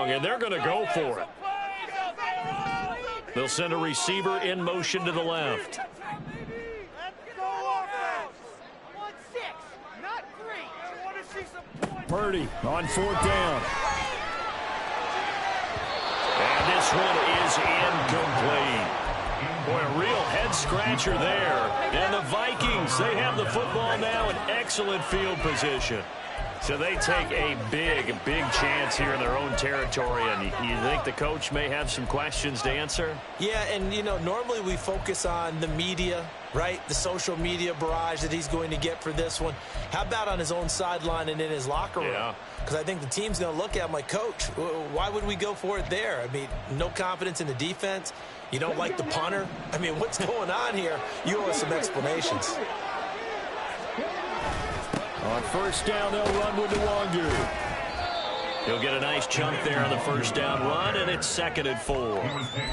long, and they're going to go for it. They'll send a receiver in motion to the left. Purdy on fourth down. And this one is incomplete. Boy, a real head-scratcher there. And the Vikings, they have the football now in excellent field position. So they take a big chance here in their own territory. And you think the coach may have some questions to answer? Yeah, and, you know, normally we focus on the media, right? The social media barrage that he's going to get for this one. How about on his own sideline and in his locker room? Yeah. Because I think the team's going to look at him like, Coach, why would we go for it there? I mean, no confidence in the defense. You don't like the punter? I mean, what's going on here? You owe us some explanations. On first down, they'll run with Nwangu. He'll get a nice chunk there on the first down run, and it's 2nd and 4.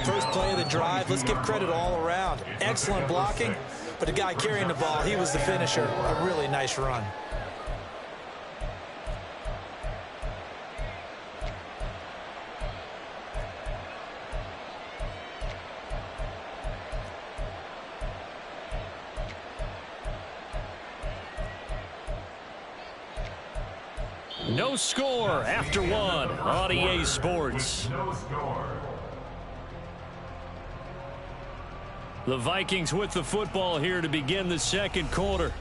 First play of the drive, let's give credit all around. Excellent blocking, but the guy carrying the ball, he was the finisher. A really nice run. No score after one on EA Sports. The Vikings with the football here to begin the second quarter,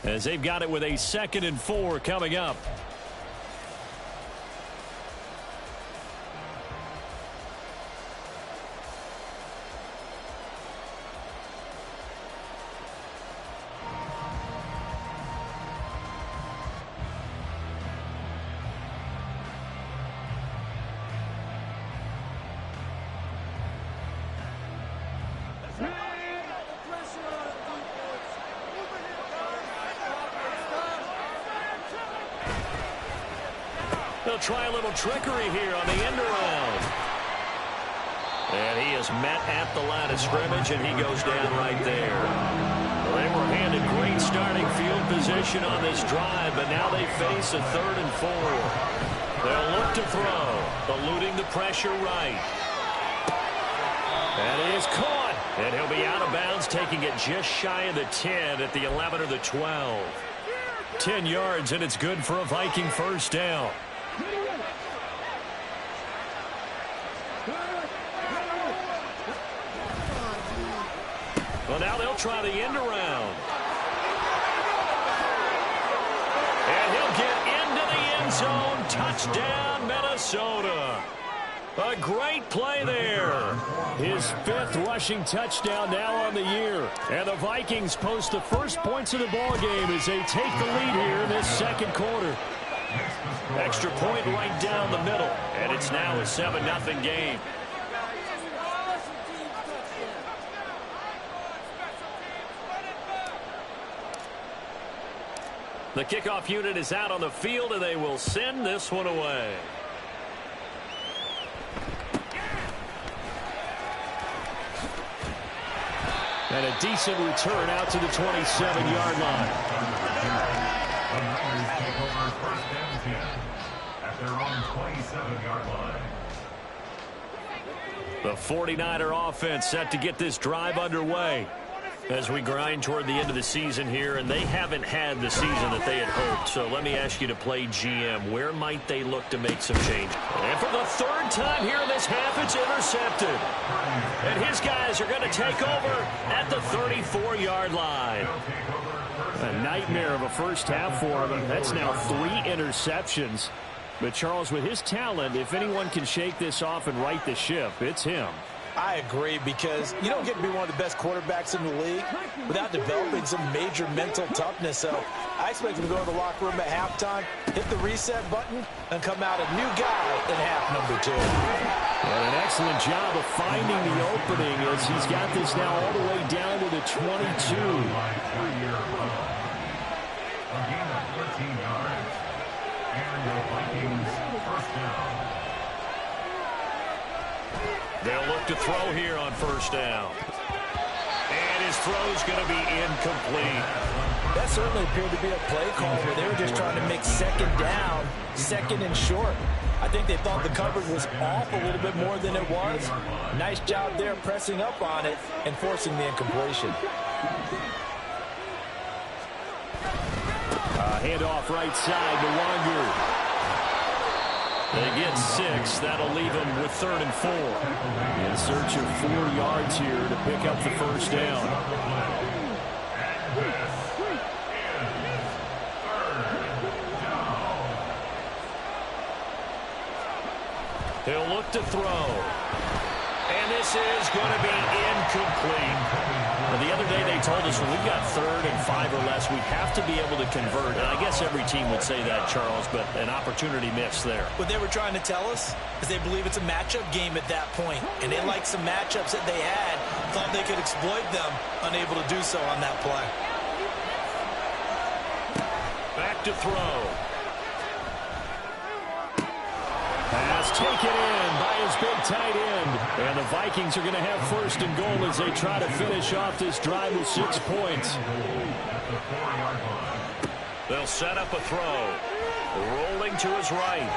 as they've got it with a 2nd and 4 coming up. They'll try a little trickery here on the end around. And he is met at the line of scrimmage, and he goes down right there. Well, they were handed great starting field position on this drive, but now they face a 3rd and 4. They'll look to throw, eluding the pressure right. That is caught, and he'll be out of bounds, taking it just shy of the 10 at the 11 or the 12. 10 yards, and it's good for a Viking first down. Well, now they'll try the end around. And he'll get into the end zone. Touchdown, Minnesota. A great play there. His 5th rushing touchdown now on the year. And the Vikings post the first points of the ball game as they take the lead here in this second quarter. Extra point right down the middle. And it's now a 7-0 game. The kickoff unit is out on the field, and they will send this one away. And a decent return out to the 27-yard line. At their own 27-yard line. The 49er offense set to get this drive underway as we grind toward the end of the season here, and they haven't had the season that they had hoped. So let me ask you to play GM. Where might they look to make some change? And for the 3rd time here in this half, it's intercepted. And his guys are going to take over at the 34-yard line. A nightmare of a first half for him. That's now 3 interceptions. But Charles, with his talent, if anyone can shake this off and right the ship, it's him. I agree, because you don't get to be one of the best quarterbacks in the league without developing some major mental toughness. So I expect him to go to the locker room at halftime, hit the reset button, and come out a new guy in half number 2. And an excellent job of finding the opening as he's got this now all the way down to the 22. They'll look to throw here on first down. And his throw's going to be incomplete. That certainly appeared to be a play call where they were just trying to make 2nd down, 2nd and short. I think they thought the coverage was off a little bit more than it was. Nice job there pressing up on it and forcing the incompletion. Handoff right side to Wangu. They get 6. That'll leave them with 3rd and 4. In search of 4 yards here to pick up the first down. He'll look to throw. And this is going to be incomplete. Now, the other day they told us when we've got 3rd and 5 or less, we have to be able to convert. And I guess every team would say that, Charles, but an opportunity missed there. What they were trying to tell us is they believe it's a matchup game at that point. And they liked some matchups that they had, thought they could exploit them, unable to do so on that play. Back to throw. Pass taken in by his big tight end. And the Vikings are going to have 1st and goal as they try to finish off this drive with 6 points. They'll set up a throw. Rolling to his right.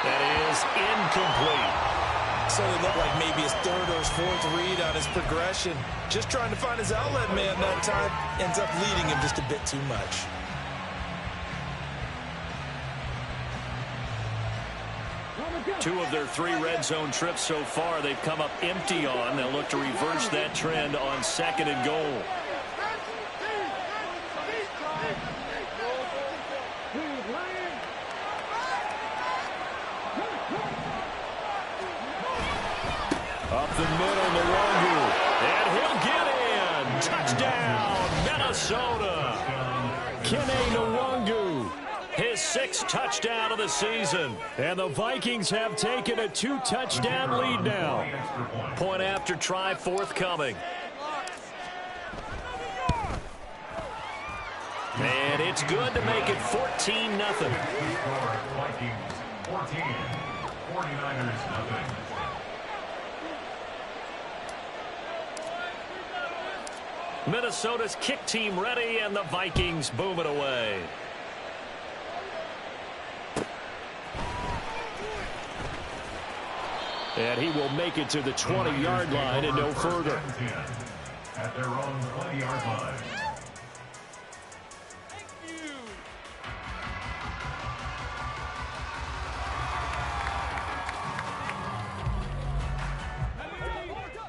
That is incomplete. So it looked like maybe his 3rd or his 4th read on his progression. Just trying to find his outlet man that time. Ends up leading him just a bit too much. Two of their 3 red zone trips so far they've come up empty on. They'll look to reverse that trend on 2nd and goal. Up the middle, Nwangu. And he'll get in. Touchdown, Minnesota. Kene Nwangu. His 6th touchdown of the season. And the Vikings have taken a 2-touchdown lead now. Point after try forthcoming. And it's good to make it 14-0. 14, 49ers nothing. Minnesota's kick team ready, and the Vikings boom it away. And he will make it to the 20-yard line and no further. At their own 20-yard line.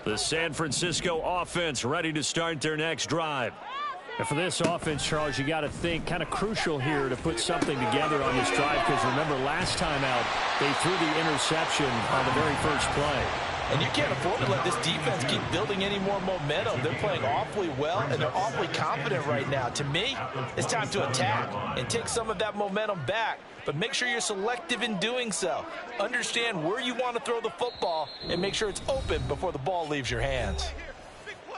The San Francisco offense ready to start their next drive. And for this offense, Charles, you got to think kind of crucial here to put something together on this drive, because remember last time out they threw the interception on the very first play. And you can't afford to let this defense keep building any more momentum. They're playing awfully well, and they're awfully confident right now. To me, it's time to attack and take some of that momentum back. But make sure you're selective in doing so. Understand where you want to throw the football and make sure it's open before the ball leaves your hands.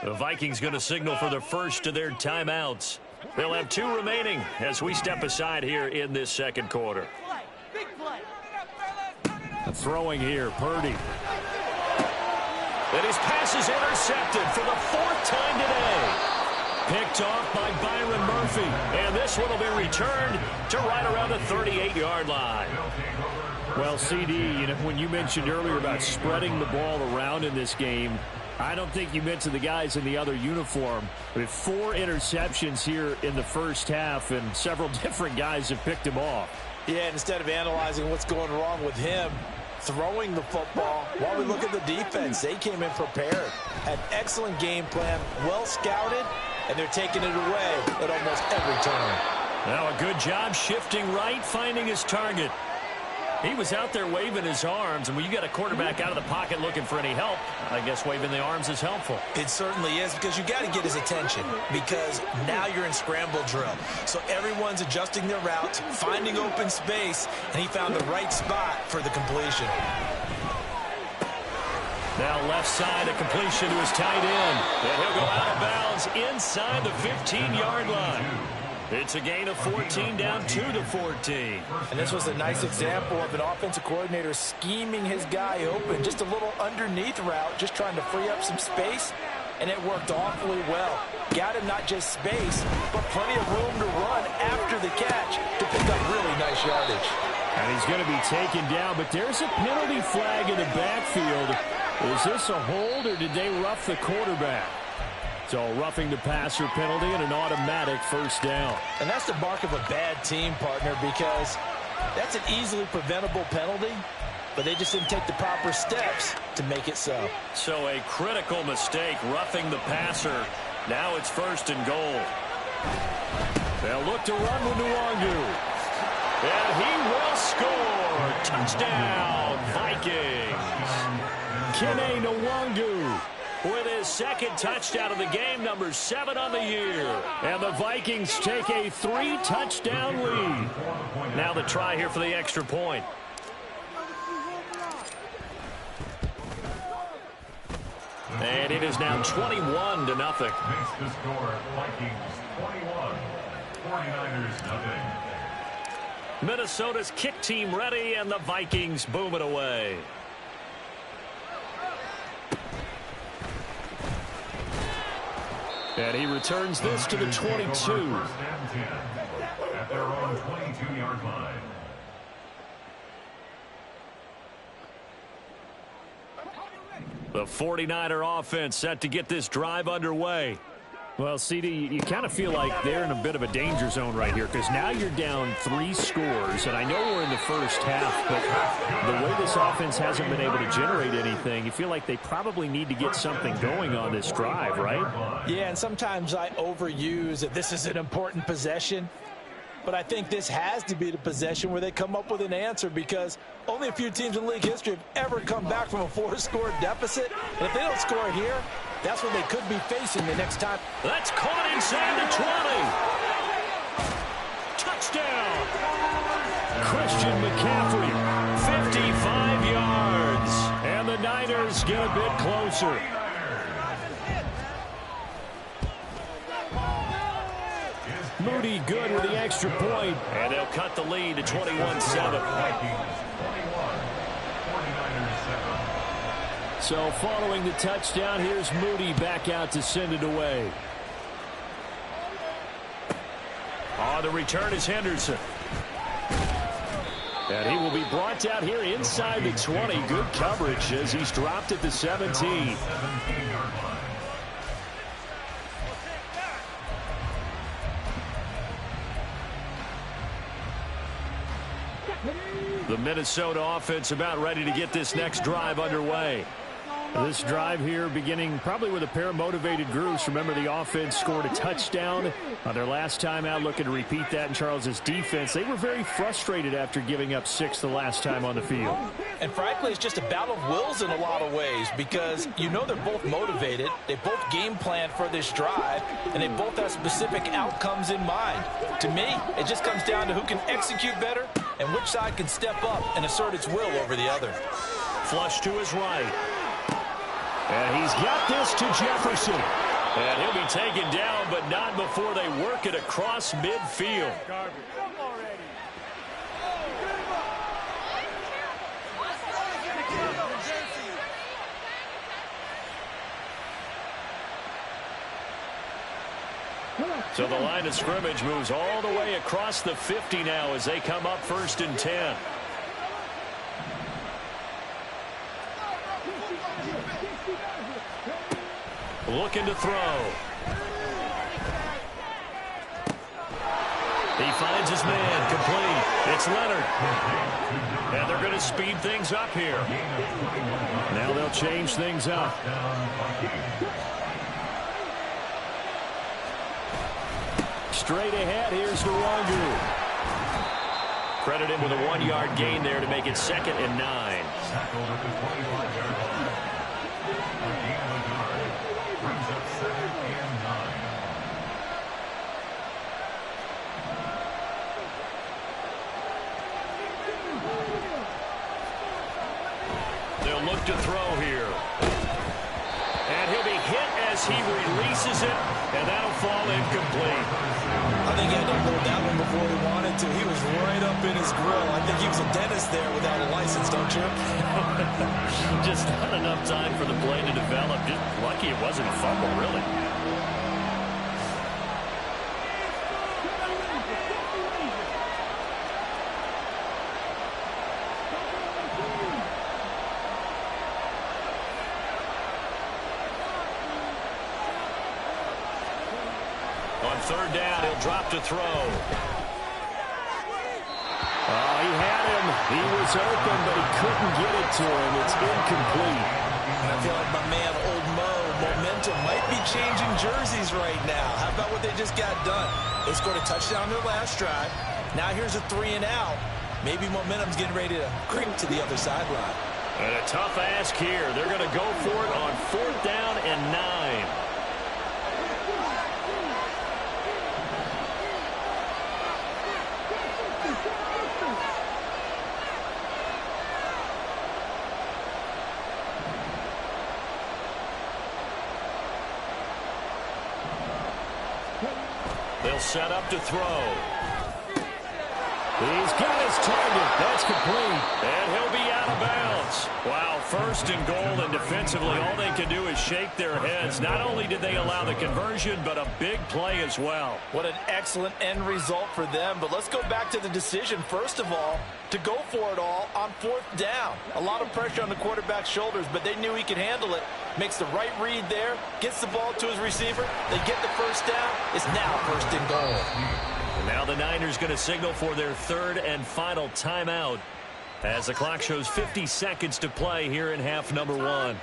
The Vikings going to signal for the first of their timeouts. They'll have 2 remaining as we step aside here in this second quarter. Throwing here, Purdy. And his pass is intercepted for the 4th time today. Picked off by Byron Murphy. And this one will be returned to right around the 38-yard line. Well, CD, when you mentioned earlier about spreading the ball around in this game, I don't think you mentioned the guys in the other uniform. But 4 interceptions here in the first half, and several different guys have picked him off. Yeah, and instead of analyzing what's going wrong with him, throwing the football, while we look at the defense, they came in prepared. Had excellent game plan, well scouted, and they're taking it away at almost every turn. Now a good job shifting right, finding his target. He was out there waving his arms, and when you got a quarterback out of the pocket looking for any help, I guess waving the arms is helpful. It certainly is, because you got to get his attention, because now you're in scramble drill. So everyone's adjusting their routes, finding open space, and he found the right spot for the completion. Now left side, a completion to his tight end. And he'll go out of bounds inside the 15-yard line. It's a gain of 14 down to the 14. And this was a nice example of an offensive coordinator scheming his guy open. Just a little underneath route, just trying to free up some space, and it worked awfully well. Got him not just space, but plenty of room to run after the catch to pick up really nice yardage. And he's going to be taken down, but there's a penalty flag in the backfield. Is this a hold, or did they rough the quarterback? So roughing the passer penalty and an automatic first down. And that's the mark of a bad team, partner, because that's an easily preventable penalty, but they just didn't take the proper steps to make it so. So a critical mistake, roughing the passer. Now it's 1st and goal. They'll look to run with Nwangu. And he will score. Touchdown, Vikings. Kene Nwangu With his 2nd touchdown of the game, number 7 on the year. And the Vikings take a 3-touchdown lead. Now the try here for the extra point. And it is now 21-0. Makes the score Vikings 21, 49ers nothing. Minnesota's kick team ready, and the Vikings boom it away. And he returns this to the 22. First and 10 at their own 22-yard line. The 49er offense set to get this drive underway. Well, CD, you kind of feel like they're in a bit of a danger zone right here because now you're down 3 scores, and I know we're in the first half, but the way this offense hasn't been able to generate anything, you feel like they probably need to get something going on this drive, right? Yeah, and sometimes I overuse that this is an important possession, but I think this has to be the possession where they come up with an answer because only a few teams in league history have ever come back from a 4-score deficit, and if they don't score here, that's what they could be facing the next time. That's caught inside the 20. Touchdown. Christian McCaffrey, 55 yards. and the Niners get a bit closer. Moody good with the extra point. And they'll cut the lead to 21-7. Vikings 21, 49ers 7. So following the touchdown, here's Moody back out to send it away. On the return is Henderson. And he will be brought down here inside the 20. Good coverage as he's dropped at the 17. 17-yard line. The Minnesota offense about ready to get this next drive underway. This drive here beginning probably with a pair of motivated groups. Remember, the offense scored a touchdown on their last time out, looking to repeat that in Charles's defense. They were very frustrated after giving up 6 the last time on the field. And frankly, it's just a battle of wills in a lot of ways because you know they're both motivated, they both game plan for this drive, and they both have specific outcomes in mind. To me, it just comes down to who can execute better and which side can step up and assert its will over the other. Flush to his right. And he's got this to Jefferson. And he'll be taken down, but not before they work it across midfield. So the line of scrimmage moves all the way across the 50 now as they come up 1st and 10. Looking to throw. He finds his man, complete. It's Leonard. And they're going to speed things up here. Now they'll change things up. Straight ahead, here's Nwangu. Credit him with a 1-yard gain there to make it 2nd and 9. Tackled at the 25-yard line. A gain of a yard brings up 2nd and 9. They'll look to throw here. And he'll be hit as he releases it, and that'll fall incomplete. I think he had to hold that one before he wanted to. He was right up in his grill. I think he was a dentist there without a license, don't you? Just not enough time for the play to develop. Just lucky it wasn't a fumble, really. On third down, he'll drop to throw. Oh, he had him. He was open, but he couldn't get it to him. It's incomplete. I feel like my man, Old Mo, momentum might be changing jerseys right now. How about what they just got done? They scored a touchdown on their last drive. Now here's a 3 and out. Maybe momentum's getting ready to creep to the other sideline. And a tough ask here. They're going to go for it on fourth down and 9. They'll set up to throw. He's got his target. That's complete. And he'll be out of bounds. Wow, first and goal, and defensively, all they can do is shake their heads. Not only did they allow the conversion, but a big play as well. What an excellent end result for them. But let's go back to the decision, first of all, to go for it all on fourth down. A lot of pressure on the quarterback's shoulders, but they knew he could handle it. Makes the right read there, gets the ball to his receiver. They get the first down. It's now first and goal. And now the Niners going to signal for their third and final timeout as the clock shows 50 seconds to play here in half number 1.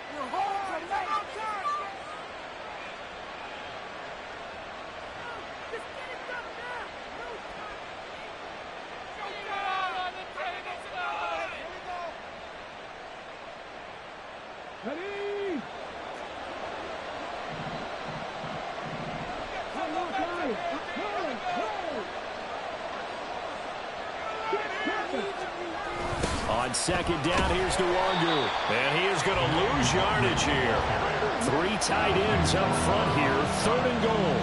On second down, here's Nwangu. And he is going to lose yardage here. 3 tight ends up front here. Third and goal.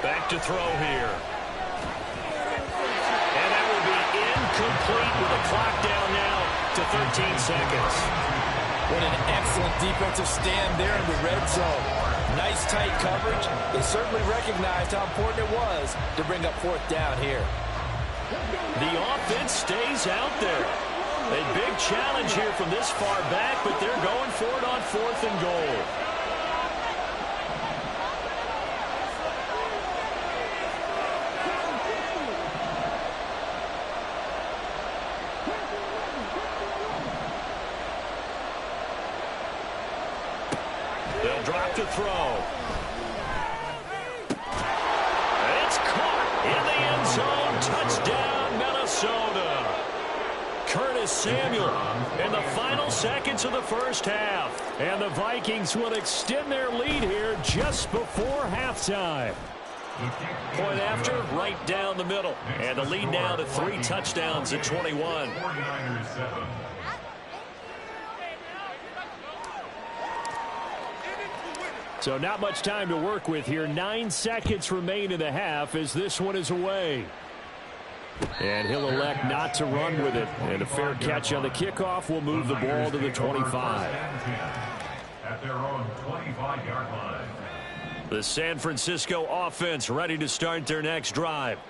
Back to throw here. And that will be incomplete with the clock down now to 13 seconds. What an excellent defensive stand there in the red zone. Nice tight coverage. They certainly recognized how important it was to bring up fourth down here. The offense stays out there. A big challenge here from this far back, but they're going for it on fourth and goal. They'll drop to throw. It's caught in the end zone. Touchdown, Minnesota. Curtis Samuel in the final seconds of the first half. And the Vikings will extend their lead here just before halftime. Point after, right down the middle. And the lead now to 3 touchdowns at 21. 49ers 7. So not much time to work with here. 9 seconds remain in the half as this one is away. And he'll elect not to run with it. And a fair catch on the kickoff will move the ball to the 25. At their own 25-yard line. The San Francisco offense ready to start their next drive.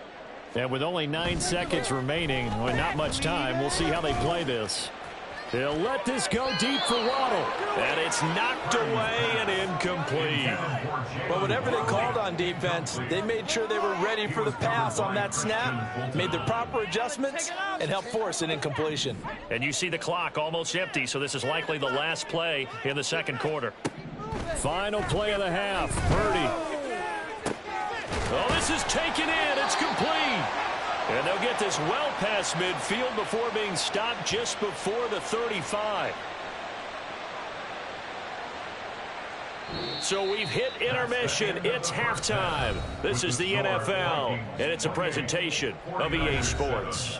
And with only 9 seconds remaining, well, not much time, we'll see how they play this. They'll let this go deep for Waddle. And it's knocked away and incomplete. But whatever they called on defense, they made sure they were ready for the pass on that snap, made the proper adjustments, and helped force an incompletion. And you see the clock almost empty, so this is likely the last play in the second quarter. Final play of the half. Purdy. Oh, this is taken in. It's complete. And they'll get this well past midfield before being stopped just before the 35. So we've hit intermission. It's halftime. This is the NFL, and it's a presentation of EA Sports.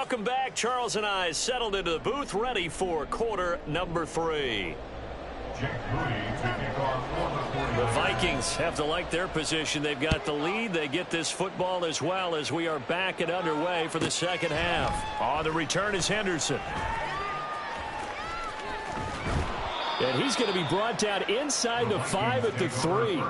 Welcome back. Charles and I settled into the booth, ready for quarter number 3. The Vikings have to like their position. They've got the lead. They get this football as well as we are back and underway for the second half. On the return is Henderson. And he's going to be brought down inside the 5 at the 3.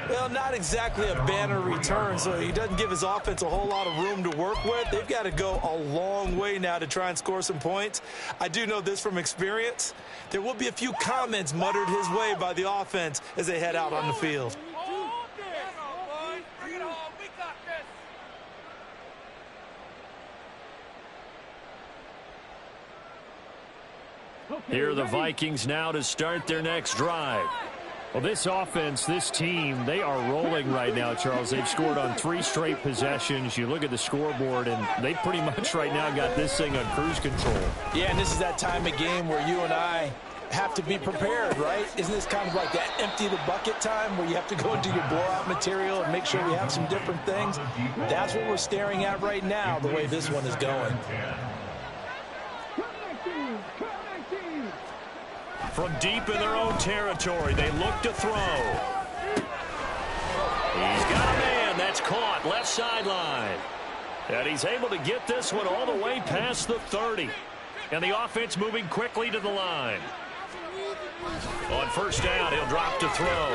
Well, not exactly a banner return, so he doesn't give his offense a whole lot of room to work with. They've got to go a long way now to try and score some points. I do know this from experience. There will be a few comments muttered his way by the offense as they head out on the field. Here are the Vikings now to start their next drive. Well, this offense, this team, they are rolling right now, Charles. They've scored on 3 straight possessions. You look at the scoreboard, and they pretty much right now got this thing on cruise control. Yeah, and this is that time of game where you and I have to be prepared, right? Isn't this kind of like that empty the bucket time where you have to go into your blowout material and make sure we have some different things? That's what we're staring at right now, the way this one is going. From deep in their own territory, they look to throw. He's got a man. That's caught left sideline. And he's able to get this one all the way past the 30. And the offense moving quickly to the line. On first down, he'll drop to throw.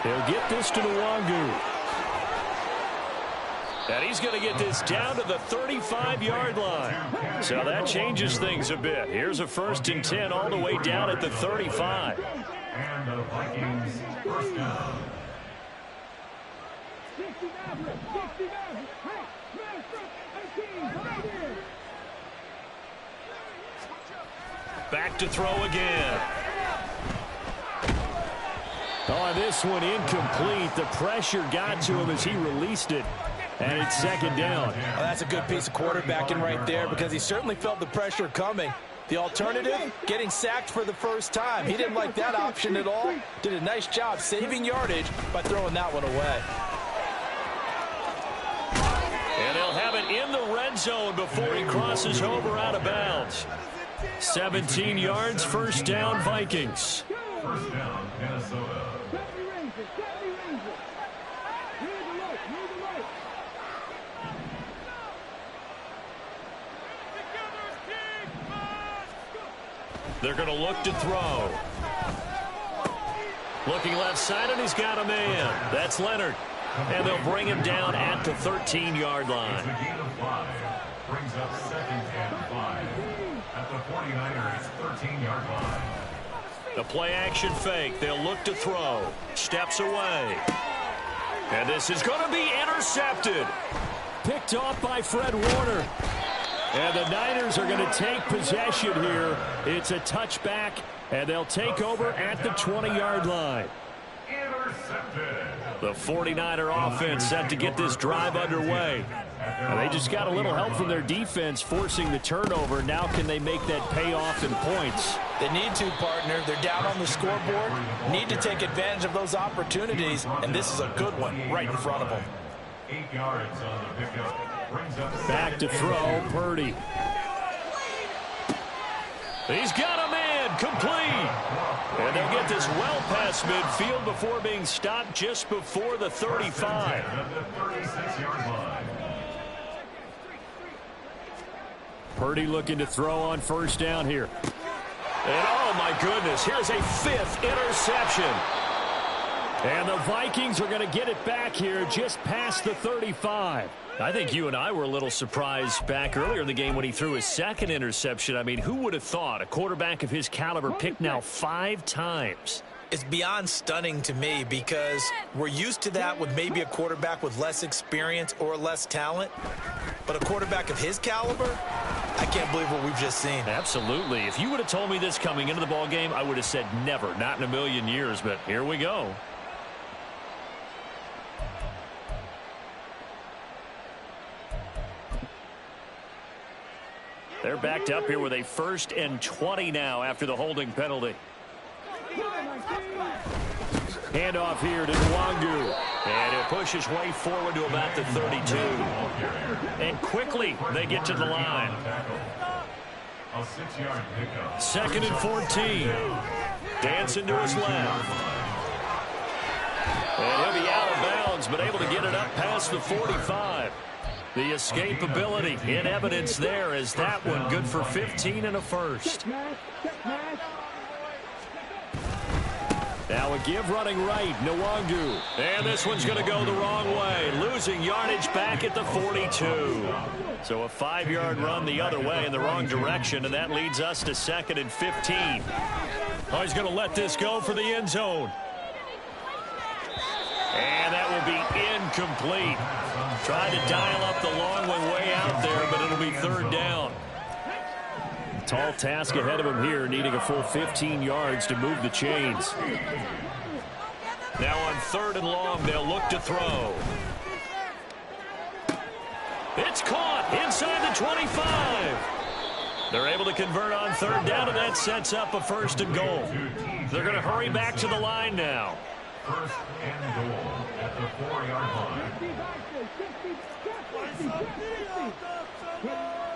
He'll get this to Nwangu. And he's going to get this down to the 35-yard line. So that changes things a bit. Here's a 1st and 10 all the way down at the 35. And the Vikings first down. Back to throw again. Oh, this one incomplete. The pressure got to him as he released it. And it's 2nd down. Well, that's a good piece of quarterbacking right there because he certainly felt the pressure coming. The alternative, getting sacked for the first time. He didn't like that option at all. Did a nice job saving yardage by throwing that one away. And they'll have it in the red zone before he crosses over out of bounds. 17 yards, 1st down, Vikings. First down, Minnesota. They're going to look to throw. Looking left side, and he's got a man. That's Leonard. And they'll bring him down at the 13-yard line. It's a gain of 5. Brings up 2nd and 5. At the 49ers 13-yard line. The play-action fake. They'll look to throw. Steps away. And this is going to be intercepted. Picked off by Fred Warner. And the Niners are going to take possession here. It's a touchback, and they'll take over at the 20-yard line. Intercepted. The 49er offense set to get this drive underway. And they just got a little help from their defense forcing the turnover. Now can they make that pay off in points? They need to, partner. They're down on the scoreboard. Need to take advantage of those opportunities, and this is a good one right in front of them. 8 yards on the pickup. Brings up Back to throw, Purdy. He's got a man, complete. And they'll get this well past midfield before being stopped just before the 35. Purdy looking to throw on 1st down here. And oh my goodness, here's a 5th interception. And the Vikings are going to get it back here just past the 35. I think you and I were a little surprised back earlier in the game when he threw his 2nd interception. I mean, who would have thought a quarterback of his caliber picked now 5 times? It's beyond stunning to me because we're used to that with maybe a quarterback with less experience or less talent. But a quarterback of his caliber, I can't believe what we've just seen. Absolutely. If you would have told me this coming into the ball game, I would have said never, not in a million years. But here we go. They're backed up here with a 1st and 20 now after the holding penalty. Handoff here to Nwangu. And he'll push his way forward to about the 32. And quickly they get to the line. A 6-yard pickup. 2nd and 14. Dancing to his left. And he'll be out of bounds, but able to get it up past the 45. The escapability in evidence there as that one good for 15 and a first. Now a give running right, Nwangu. And this one's going to go the wrong way, losing yardage back at the 42. So a 5-yard run the other way in the wrong direction, and that leads us to 2nd and 15. Oh, he's going to let this go for the end zone. And that will be incomplete. Tried to dial up the long one way out there, but it'll be 3rd down. Tall task ahead of him here, needing a full 15 yards to move the chains. Now on 3rd and long, they'll look to throw. It's caught inside the 25. They're able to convert on 3rd down, and that sets up a 1st and goal. They're going to hurry back to the line now. 1st and goal at the 4-yard line.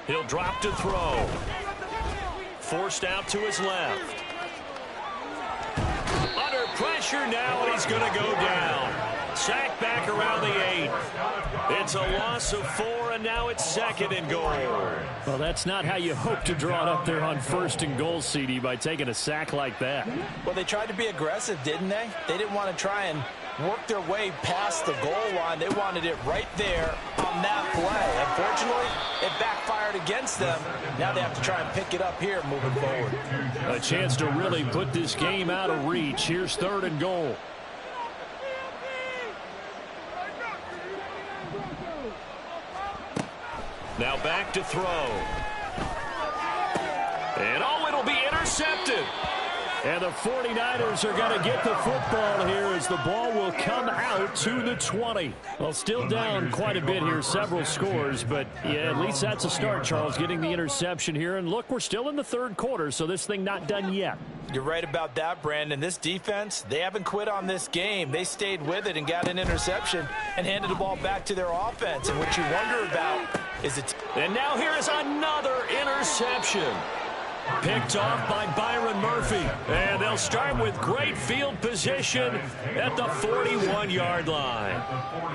He'll drop to throw. Forced out to his left. Under pressure now, and he's going to go down. Sacked back around the 8. It's a loss of 4, and now it's 2nd and goal. Well, that's not how you hope to draw it up there on 1st and goal, CD, by taking a sack like that. Well, they tried to be aggressive, didn't they? They didn't want to try and work their way past the goal line. They wanted it right there on that play. Unfortunately, it backfired against them. Now they have to try and pick it up here moving forward. A chance to really put this game out of reach. Here's 3rd and goal. Now back to throw. And oh, it'll be intercepted. And the 49ers are going to get the football here as the ball will come out to the 20. Well, still down quite a bit here, several scores, but yeah, at least that's a start, Charles, getting the interception here. And look, we're still in the 3rd quarter, so this thing not done yet. You're right about that, Brandon. This defense, they haven't quit on this game. They stayed with it and got an interception and handed the ball back to their offense. And what you wonder about is it's... And now here is another interception. Picked off by Byron Murphy. And they'll start with great field position at the 41-yard line.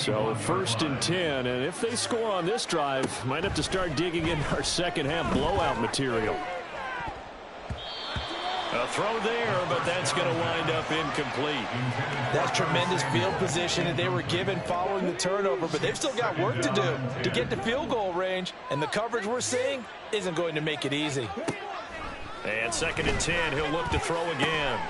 So 1st and 10, and if they score on this drive, might have to start digging in our second-half blowout material. A throw there, but that's going to wind up incomplete. That's tremendous field position that they were given following the turnover, but they've still got work to do to get to field goal range, and the coverage we're seeing isn't going to make it easy. And 2nd and 10, he'll look to throw again.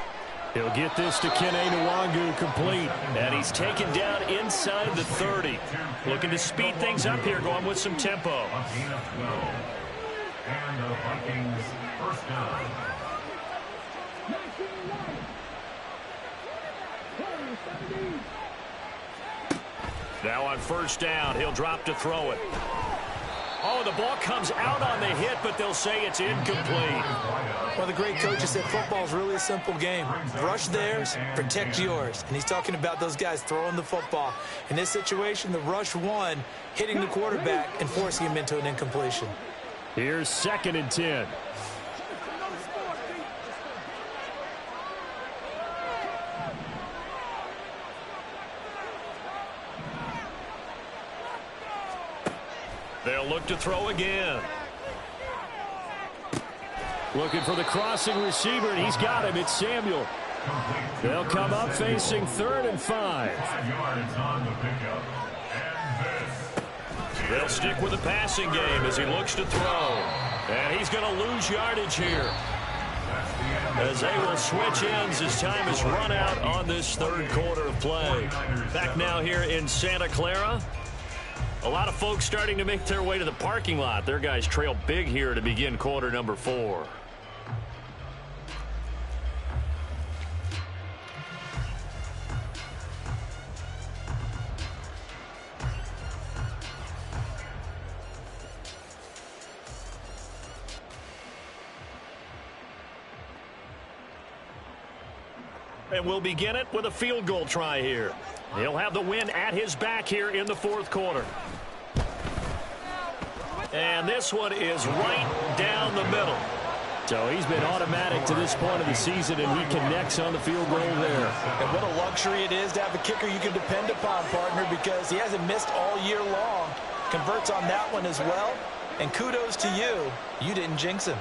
He'll get this to Kene Nwangu complete. And he's taken down inside the 30. Looking to speed things up here, going with some tempo. And the Vikings 1st down. Now on 1st down, he'll drop to throw it. Oh, the ball comes out on the hit, but they'll say it's incomplete. Well, the great coach has said football is really a simple game. Rush theirs, protect yours. And he's talking about those guys throwing the football. In this situation, the rush one, hitting the quarterback and forcing him into an incompletion. Here's 2nd and 10. They'll look to throw again. Looking for the crossing receiver, and he's got him. It's Samuel. They'll come up facing 3rd and 5. 5 yards on the pickup. And They'll stick with the passing game as he looks to throw. And he's going to lose yardage here, as they will switch ends as time is run out on this 3rd quarter of play. Back now here in Santa Clara. A lot of folks starting to make their way to the parking lot. Their guys trail big here to begin quarter number 4. And we'll begin it with a field goal try here. He'll have the win at his back here in the fourth quarter. And this one is right down the middle. So he's been automatic to this point of the season, and he connects on the field goal there. And what a luxury it is to have a kicker you can depend upon, partner, because he hasn't missed all year long. Converts on that one as well. And kudos to you. You didn't jinx him.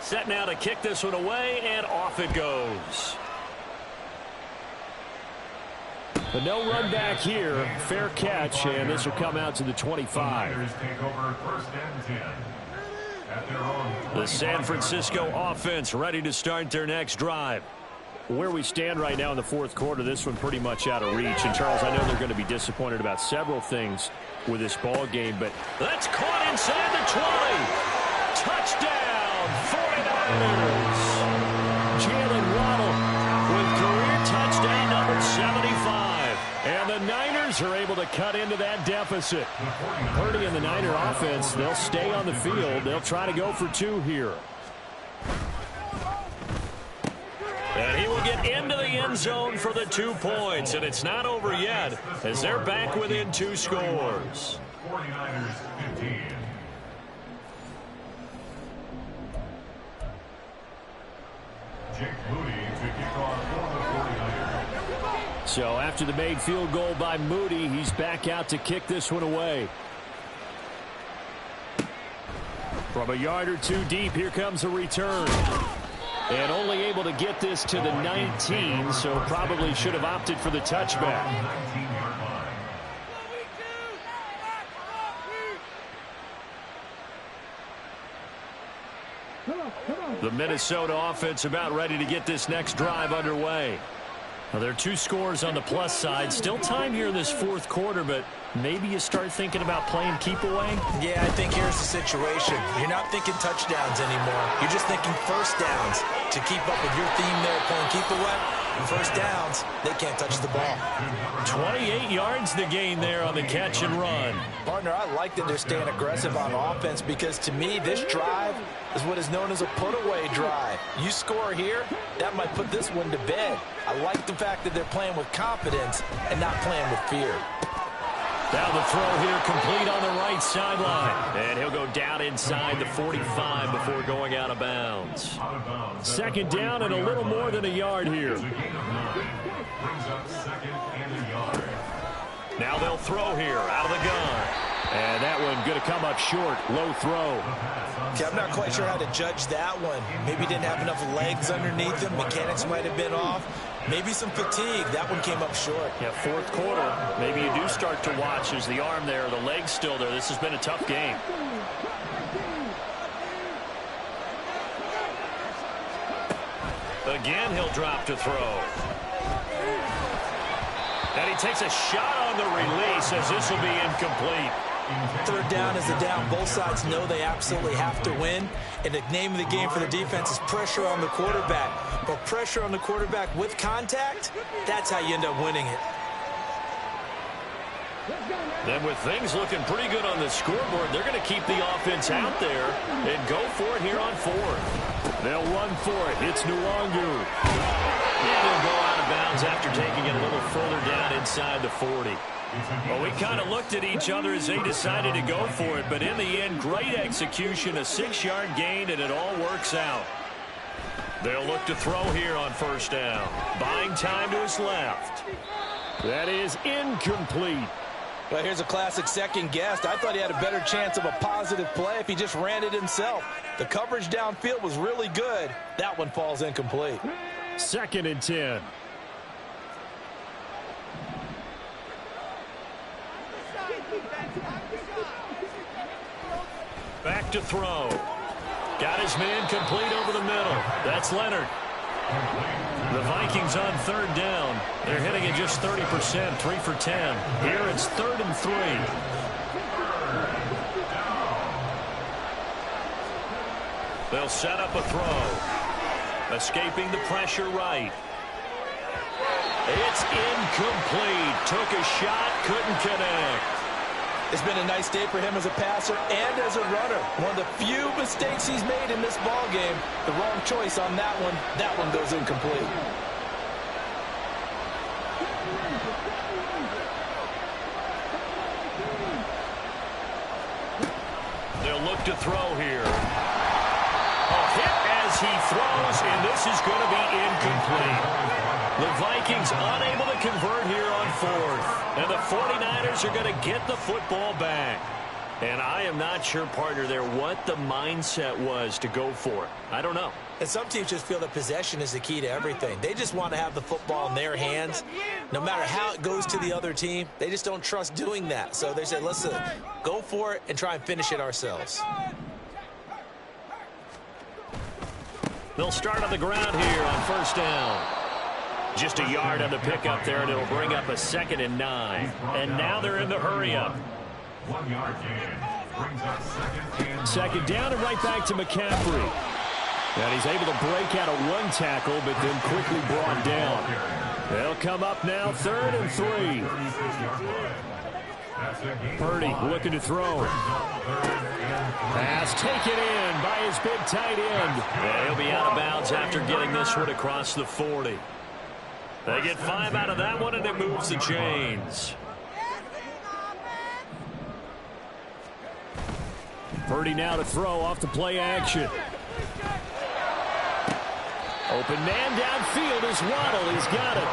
Set now to kick this one away, and off it goes. But no run back here. Fair catch, and this will come out to the 25. Take over first and 10 at their own. The San Francisco offense ready to start their next drive. Where we stand right now in the fourth quarter, this one pretty much out of reach. And, Charles, I know they're going to be disappointed about several things with this ball game, but that's caught inside the 20. Touchdown, 49ers. Jalen Waddle with career touchdown number 75. And the Niners are able to cut into that deficit. Purdy and the Niner offense, they'll stay on the field. They'll try to go for two here. And he will get into the end zone for the 2 points. And it's not over yet as they're back within 2 scores. 49ers 15. Jake Moody to kick off for the 49ers. So after the made field goal by Moody, he's back out to kick this one away. From a yard or two deep, here comes a return. And only able to get this to the 19, so probably should have opted for the touchback. 19-yard line. The Minnesota offense about ready to get this next drive underway. Now, there are 2 scores on the plus side. Still time here in this fourth quarter, but maybe you start thinking about playing keep away? Yeah, I think here's the situation. You're not thinking touchdowns anymore. You're just thinking first downs to keep up with your theme there, playing keep away. And first downs, they can't touch the ball. 28 yards the gain there on the catch and run. Partner, I like that they're staying aggressive on offense because to me, this drive is what is known as a put-away drive. You score here, that might put this one to bed. I like the fact that they're playing with confidence and not playing with fear. Down the throw here, complete on the right sideline. And he'll go down inside the 45 before going out of bounds. Second down and a little more than a yard here. It's a gain of 9. Brings up second and a yard. Now they'll throw here out of the gun. And that one going to come up short. Low throw. Okay, I'm not quite sure how to judge that one. Maybe didn't have enough legs underneath him. Mechanics might have been off. Maybe some fatigue. That one came up short. Yeah, fourth quarter. Maybe you do start to watch as the arm there, the leg's still there. This has been a tough game. Again, he'll drop to throw. And he takes a shot on the release as this will be incomplete. Third down is a down. Both sides know they absolutely have to win. And the name of the game for the defense is pressure on the quarterback. But pressure on the quarterback with contact, that's how you end up winning it. Then with things looking pretty good on the scoreboard, they're going to keep the offense out there and go for it here on fourth. They'll run for it. It's Nwangu. And they'll go out of bounds after taking it a little further down inside the 40. Well, we kind of looked at each other as they decided to go for it, but in the end, great execution, a 6-yard gain, and it all works out. They'll look to throw here on first down. Buying time to his left. That is incomplete. Well, here's a classic second guess. I thought he had a better chance of a positive play if he just ran it himself. The coverage downfield was really good. That one falls incomplete. 2nd and 10. Back to throw. Got his man complete over the middle. That's Leonard. The Vikings on third down. They're hitting it just 30%, 3 for 10. Here it's 3rd and 3. They'll set up a throw. Escaping the pressure right. It's incomplete. Took a shot, couldn't connect. It's been a nice day for him as a passer and as a runner. One of the few mistakes he's made in this ball game. The wrong choice on that one. That one goes incomplete. They'll look to throw here. A hit as he throws, and this is going to be incomplete. The Vikings unable to convert here on fourth. And the 49ers are going to get the football back. And I am not sure, partner, there what the mindset was to go for it. I don't know. And some teams just feel that possession is the key to everything. They just want to have the football in their hands. No matter how it goes to the other team, they just don't trust doing that. So they say, let's go for it and try and finish it ourselves. They'll start on the ground here on first down. Just a yard on the pickup there, and it'll bring up a 2nd and 9. And now they're in the hurry-up. 1 yard gain. Brings up 2nd and 9. Second down and right back to McCaffrey. And he's able to break out of one tackle, but then quickly brought down. They'll come up now, 3rd and 3. Purdy looking to throw. Pass taken in by his big tight end. Yeah, he'll be out of bounds after getting this one across the 40. They get 5 out of that one, and it moves the chains. Purdy now to throw off the play action. Open man downfield is Waddle. He's got it.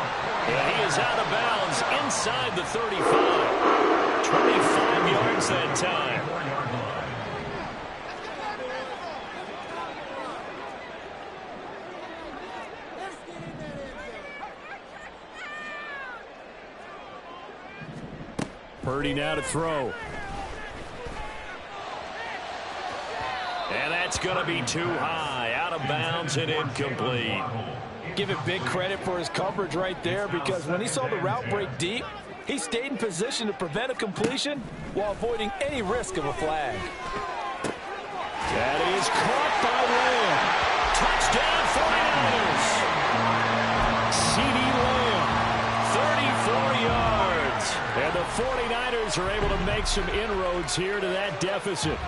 And he is out of bounds inside the 35. 25 yards that time. Purdy now to throw. And that's going to be too high. Out of bounds and incomplete. Give it big credit for his coverage right there, because when he saw the route break deep, he stayed in position to prevent a completion while avoiding any risk of a flag. That is caught by Lamb. Touchdown 49ers. CeeDee Lamb, 34 yards. And the 49ers are able to make some inroads here to that deficit.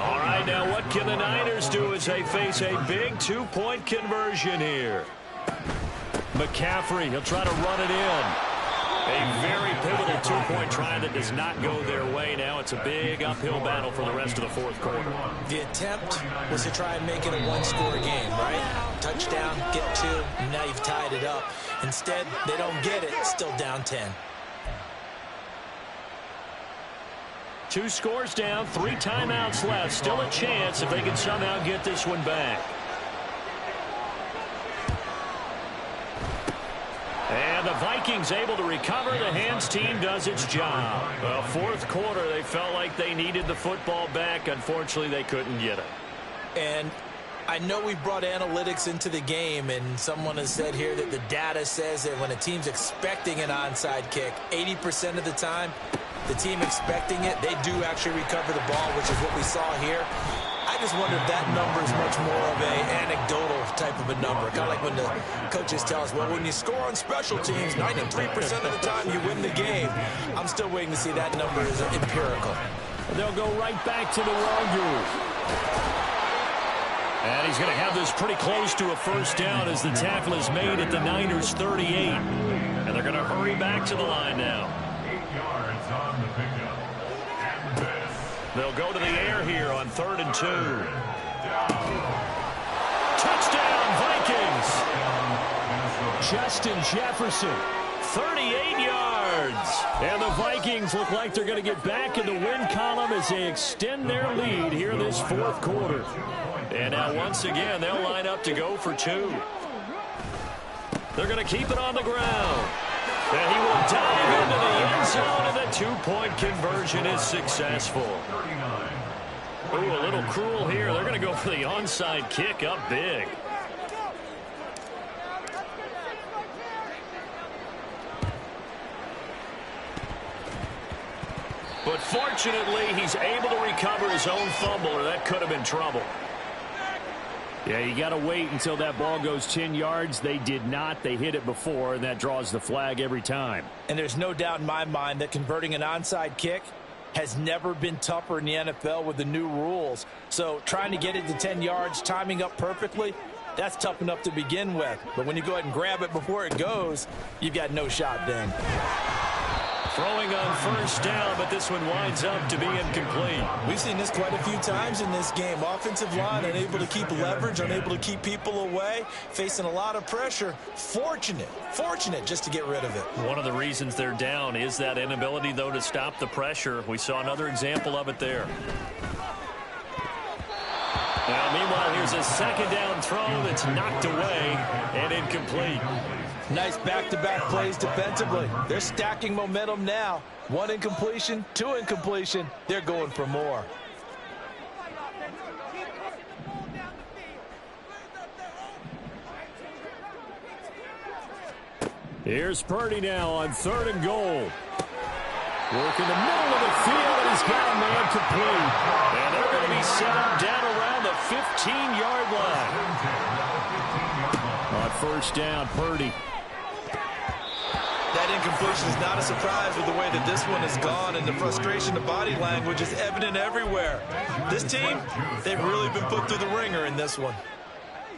All right, now what can the Niners do as they face a big 2-point conversion here? McCaffrey, he'll try to run it in. A very pivotal 2-point try that does not go their way. Now it's a big uphill battle for the rest of the fourth quarter. The attempt was to try and make it a one-score game, right? Touchdown, get 2, and now you've tied it up. Instead, they don't get it, still down 10. 2 scores down, 3 timeouts left. Still a chance if they can somehow get this one back. And the Vikings able to recover. The hands team does its job. Well, fourth quarter, they felt like they needed the football back. Unfortunately, they couldn't get it. And I know we brought analytics into the game, and someone has said here that the data says that when a team's expecting an onside kick, 80% of the time, the team expecting it, they do actually recover the ball, which is what we saw here. I just wonder if that number is much more of an anecdotal type of a number. Kind of like when the coaches tell us, well, when you score on special teams, 93% of the time you win the game. I'm still waiting to see that number is empirical. They'll go right back to the wrong groove. And he's going to have this pretty close to a first down as the tackle is made at the Niners' 38. And they're going to hurry back to the line now. 8 yards on the pickup. And this. They'll go to the air here on 3rd and 2. Touchdown, Vikings! Justin Jefferson, 38 yards. And the Vikings look like they're going to get back in the win column as they extend their lead here this fourth quarter. And now once again, they'll line up to go for 2. They're going to keep it on the ground. And he will dive into the end zone, and the 2-point conversion is successful. Ooh, a little cruel here. They're going to go for the onside kick up big. But fortunately, he's able to recover his own fumble, or that could have been trouble. Yeah, you got to wait until that ball goes 10 yards. They did not. They hit it before, and that draws the flag every time. And there's no doubt in my mind that converting an onside kick has never been tougher in the NFL with the new rules. So trying to get it to 10 yards, timing up perfectly, that's tough enough to begin with. But when you go ahead and grab it before it goes, you've got no shot then. Throwing on first down, but this one winds up to be incomplete. We've seen this quite a few times in this game. Offensive line unable to keep leverage, unable to keep people away, facing a lot of pressure. Fortunate just to get rid of it. One of the reasons they're down is that inability, though, to stop the pressure. We saw another example of it there. Now, meanwhile, here's a second down throw that's knocked away and incomplete. Nice back-to-back plays defensively. They're stacking momentum now. 1 incompletion, 2 incompletion. They're going for more. Here's Purdy now on 3rd and goal. Work in the middle of the field, and he's got a man complete. And they're going to be set up down around the 15-yard line. On first down, Purdy. That incompletion is not a surprise with the way that this one has gone, and the frustration, the body language is evident everywhere. This team, they've really been put through the ringer in this one.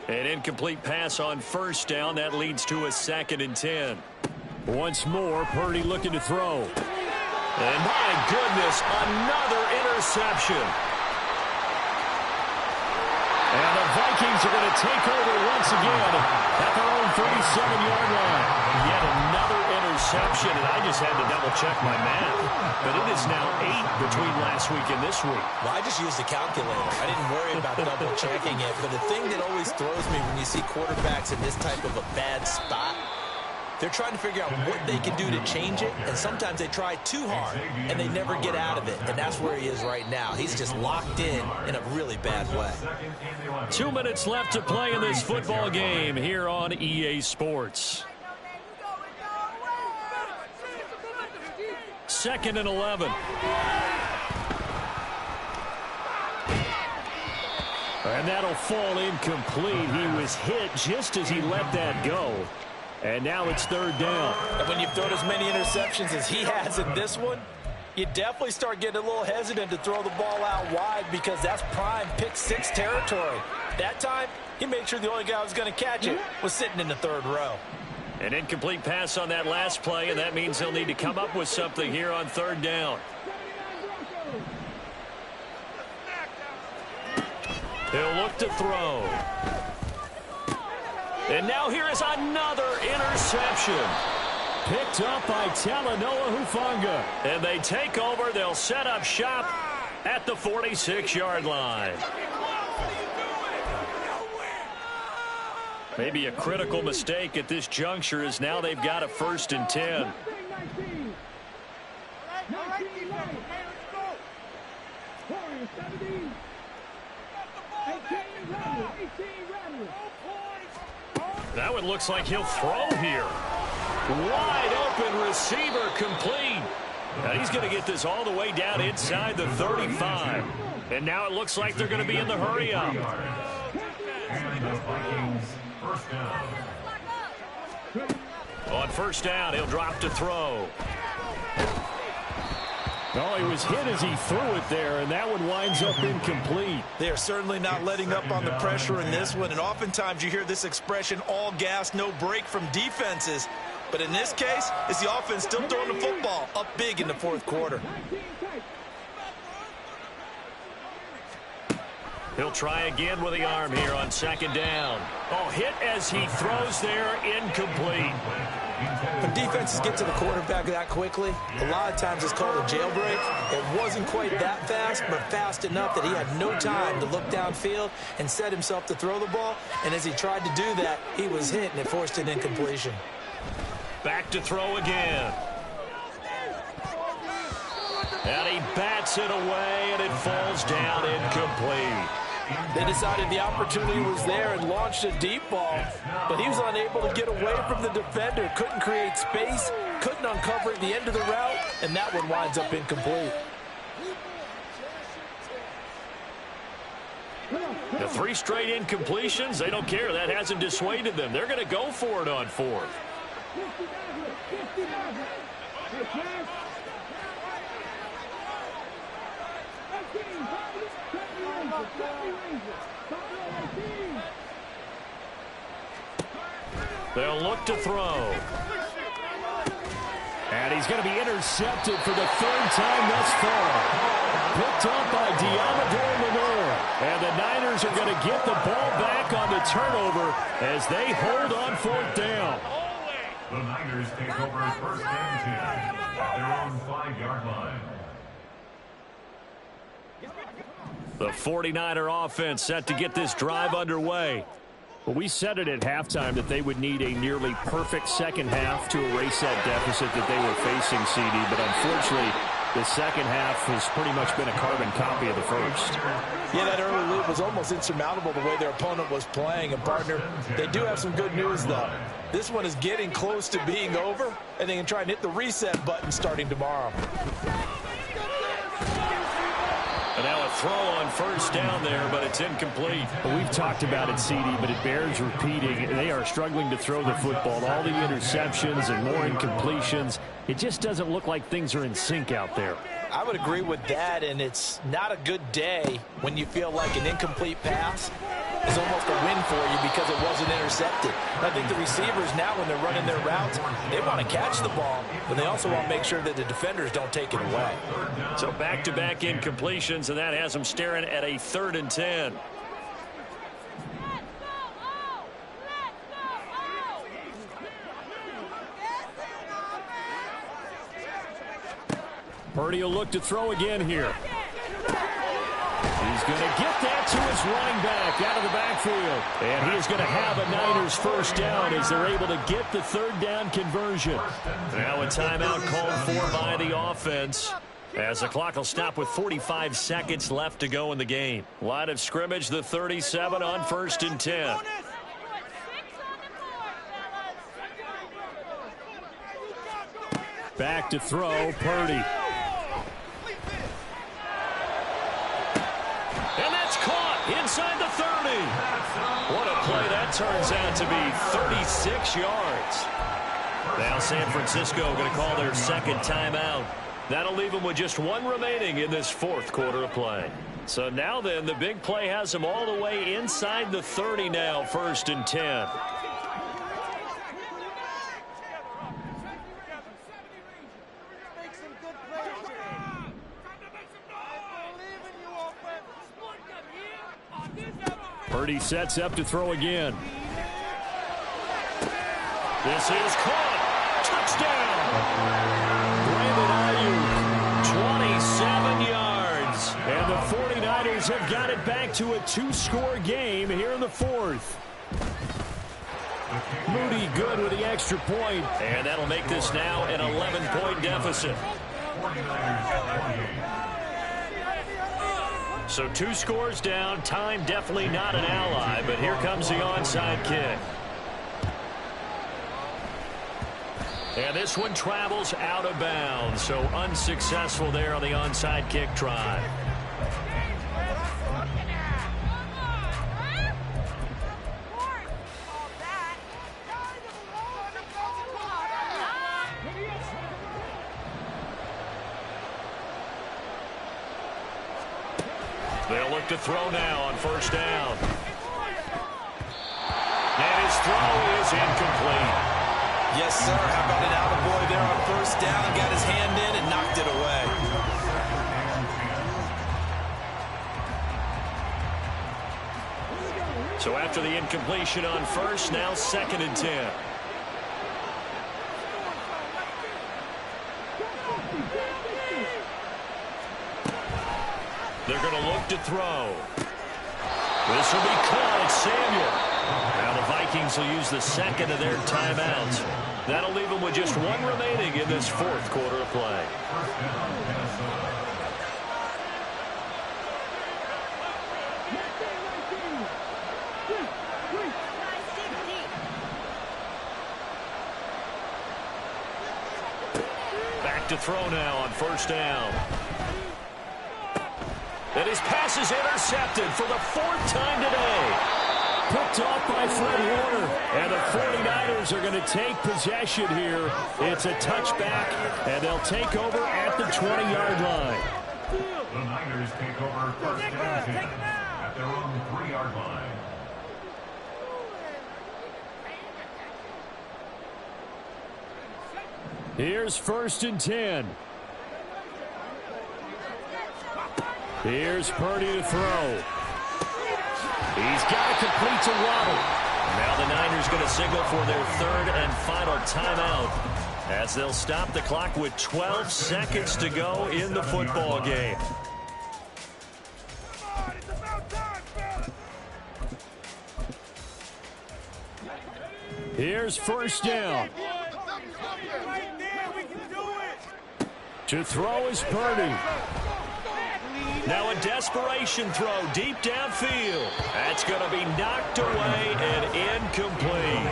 An incomplete pass on first down. That leads to a 2nd and 10. Once more, Purdy looking to throw. And my goodness, another interception. And the Vikings are going to take over once again at their own 37-yard line. Yet another interception, and I just had to double-check my math. But it is now 8 between last week and this week. Well, I just used a calculator. I didn't worry about double-checking it. But the thing that always throws me when you see quarterbacks in this type of a bad spot, they're trying to figure out what they can do to change it, and sometimes they try too hard, and they never get out of it, and that's where he is right now. He's just locked in a really bad way. 2 minutes left to play in this football game here on EA Sports. 2nd and 11. And that'll fall incomplete. He was hit just as he let that go. And now it's 3rd down. And when you've thrown as many interceptions as he has in this one, you definitely start getting a little hesitant to throw the ball out wide because that's prime pick 6 territory. That time, he made sure the only guy who was going to catch it was sitting in the 3rd row. An incomplete pass on that last play, and that means they'll need to come up with something here on 3rd down. He'll look to throw. And now here is another interception. Picked up by Talanoa Hufanga. And they take over. They'll set up shop at the 46-yard line. Maybe a critical mistake at this juncture is now they've got a 1st and 10. That one looks like he'll throw here. Wide open receiver complete. Now he's going to get this all the way down inside the 35. And now it looks like they're going to be in the hurry up. And the Vikings first down. On first down, he'll drop to throw. Oh, he was hit as he threw it there, and that one winds up incomplete. They are certainly not letting up on the pressure in this one, and oftentimes you hear this expression, all gas, no break from defenses. But in this case, it's the offense still throwing the football up big in the 4th quarter. He'll try again with the arm here on 2nd down. Oh, hit as he throws there, incomplete. When defenses get to the quarterback that quickly, a lot of times it's called a jailbreak. It wasn't quite that fast, but fast enough that he had no time to look downfield and set himself to throw the ball. And as he tried to do that, he was hit, and it forced an incompletion. Back to throw again. And he bats it away, and it falls down incomplete. They decided the opportunity was there and launched a deep ball, but he was unable to get away from the defender, couldn't create space, couldn't uncover at the end of the route, and that one winds up incomplete. The 3 straight incompletions, they don't care. That hasn't dissuaded them. They're going to go for it on 4th. They'll look to throw. And he's going to be intercepted for the 3rd time thus far. Picked up by Diamador Lenore. And the Niners are going to get the ball back on the turnover as they hold on 4th down. The Niners take over 1st and 10 at their own 5-yard line. The 49er offense set to get this drive underway. Well, we said it at halftime that they would need a nearly perfect second half to erase that deficit that they were facing, CD. But unfortunately, the second half has pretty much been a carbon copy of the first. Yeah, that early lead was almost insurmountable the way their opponent was playing. And, partner, they do have some good news, though. This one is getting close to being over, and they can try and hit the reset button starting tomorrow. And now a throw on 1st down there, but it's incomplete. Well, we've talked about it, CD, but it bears repeating. They are struggling to throw the football. All the interceptions and more incompletions. It just doesn't look like things are in sync out there. I would agree with that, and it's not a good day when you feel like an incomplete pass is almost a win for you because it wasn't intercepted. I think the receivers now, when they're running their routes, they want to catch the ball, but they also want to make sure that the defenders don't take it away. So back-to-back incompletions, and that has them staring at a 3rd and 10. Purdy will look to throw again here. He's going to get that to his running back out of the backfield. And he is going to have a Niners 1st down as they're able to get the 3rd down conversion. Now a timeout called for by the offense, as the clock will stop with 45 seconds left to go in the game. Line of scrimmage, the 37 on 1st and 10. Back to throw, Purdy. And that's caught inside the 30. What a play that turns out to be, 36 yards. Now San Francisco going to call their 2nd timeout. That'll leave them with just 1 remaining in this 4th quarter of play. So now then, the big play has them all the way inside the 30 now, 1st and 10. Purdy sets up to throw again. This is caught. Touchdown. Brandon Ayuk, 27 yards. And the 49ers have got it back to a 2-score game here in the 4th. Moody good with the extra point. And that'll make this now an 11-point deficit. So 2 scores down. Time definitely not an ally, but here comes the onside kick. And this one travels out of bounds, so unsuccessful there on the onside kick try. They'll look to throw now on 1st down. And his throw is incomplete. Yes, sir. How about an attaboy there on 1st down? Got his hand in and knocked it away. So after the incompletion on 1st, now 2nd and 10. They're going to look to throw. This will be caught. It's Samuel. Now the Vikings will use the 2nd of their timeouts. That'll leave them with just 1 remaining in this 4th quarter of play. Back to throw now on 1st down. And his pass is intercepted for the 4th time today. Picked off by Fred Warner. And the 49ers are going to take possession here. It's a touchback, and they'll take over at the 20-yard line. The Niners take over first and 10 at their own 3-yard line. Here's 1st and 10. Here's Purdy to throw. He's got to complete to Waddle. Now the Niners going to signal for their 3rd and final timeout as they'll stop the clock with 12 seconds to go in the football game. Here's 1st down. To throw is Purdy. Now a desperation throw deep downfield. That's going to be knocked away and incomplete.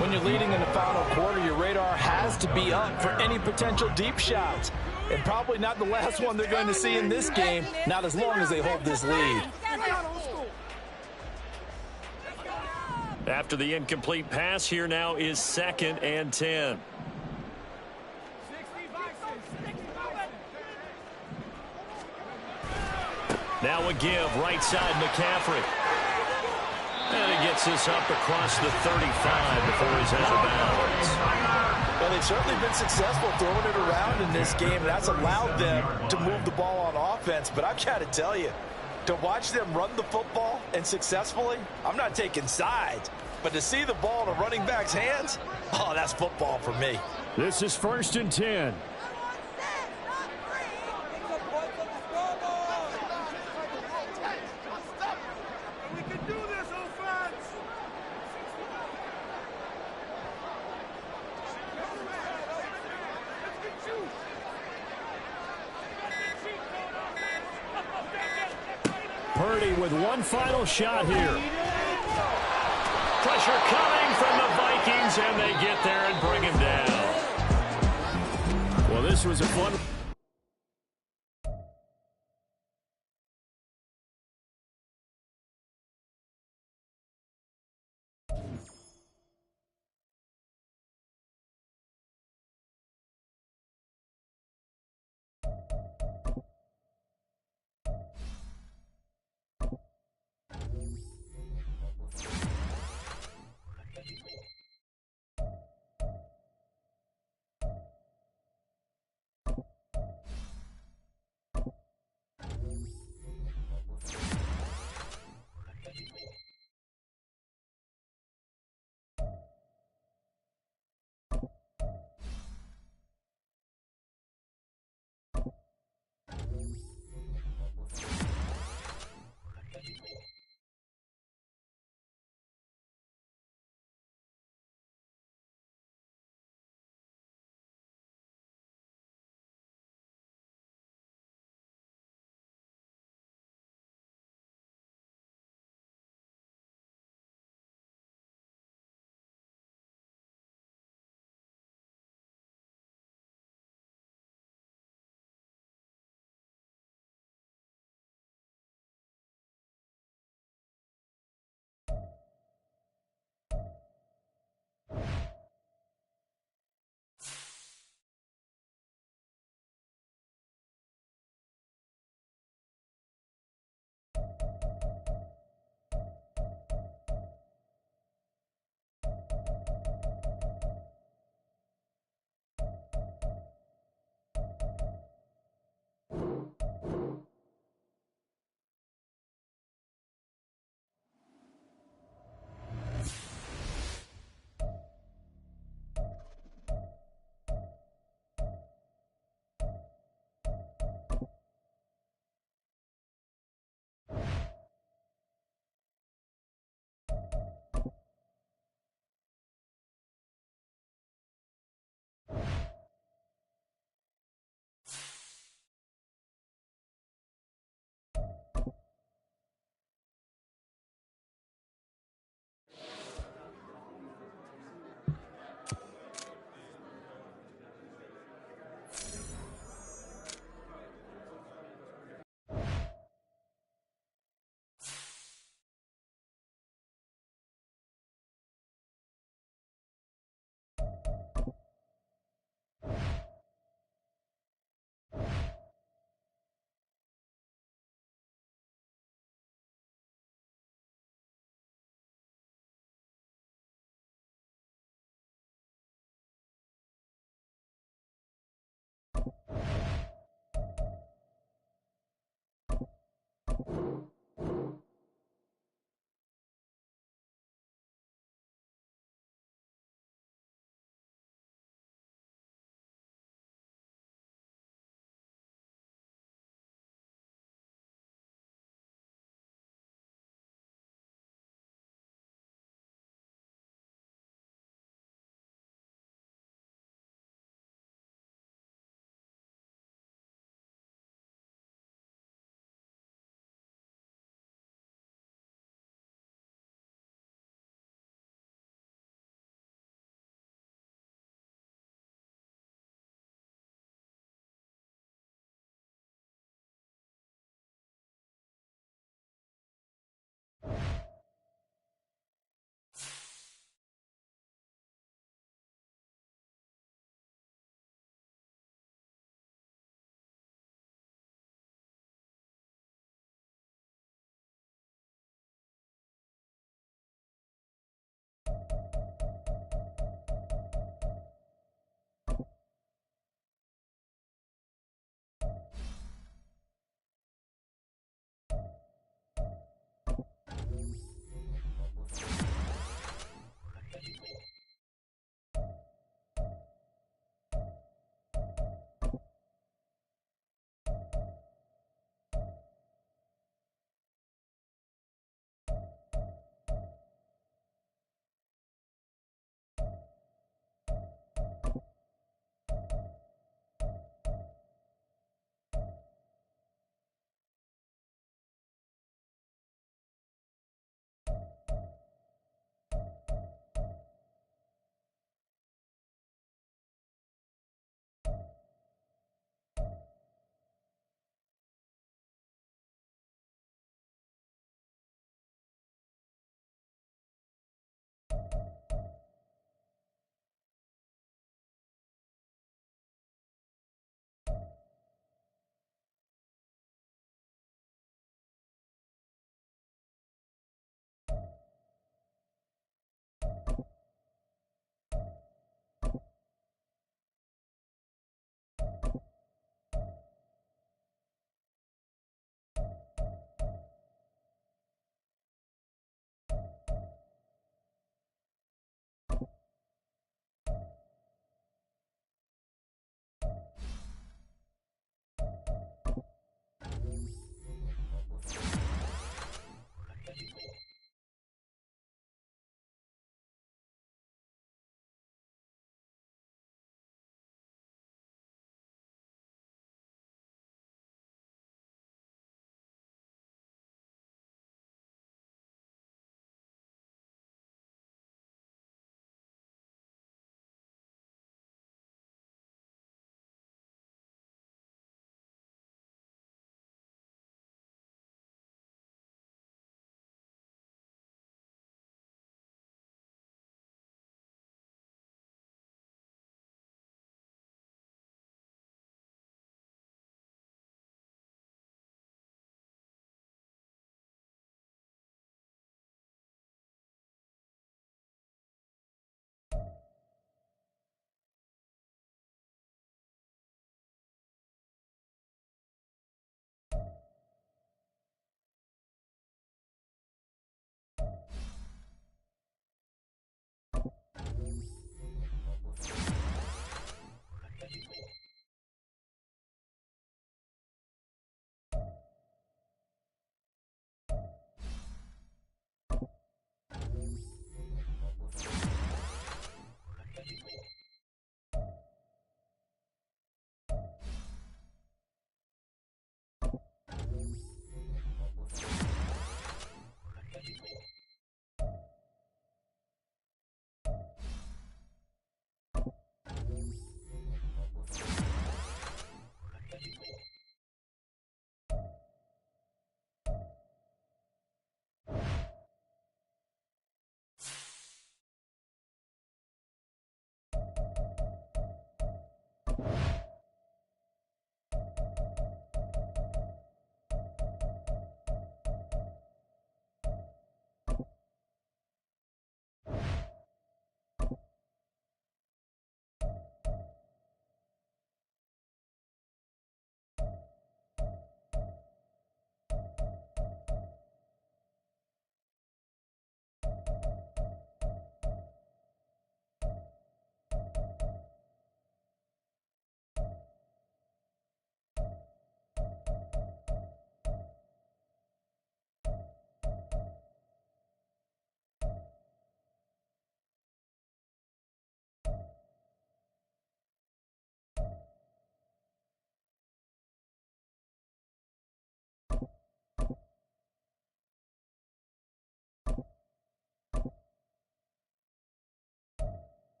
When you're leading in the final quarter, your radar has to be up for any potential deep shots. And probably not the last one they're going to see in this game, not as long as they hold this lead. After the incomplete pass, here now is 2nd and 10. Now a give, right side McCaffrey. And he gets this up across the 35 before he's out of bounds. Well, they've certainly been successful throwing it around in this game, and that's allowed them to move the ball on offense. But I've got to tell you, to watch them run the football and successfully, I'm not taking sides. But to see the ball in a running back's hands, oh, that's football for me. This is 1st and 10. Purdy with one final shot here. Pressure coming from the Vikings, and they get there and bring him down. Well, this was a fun...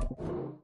Thank you.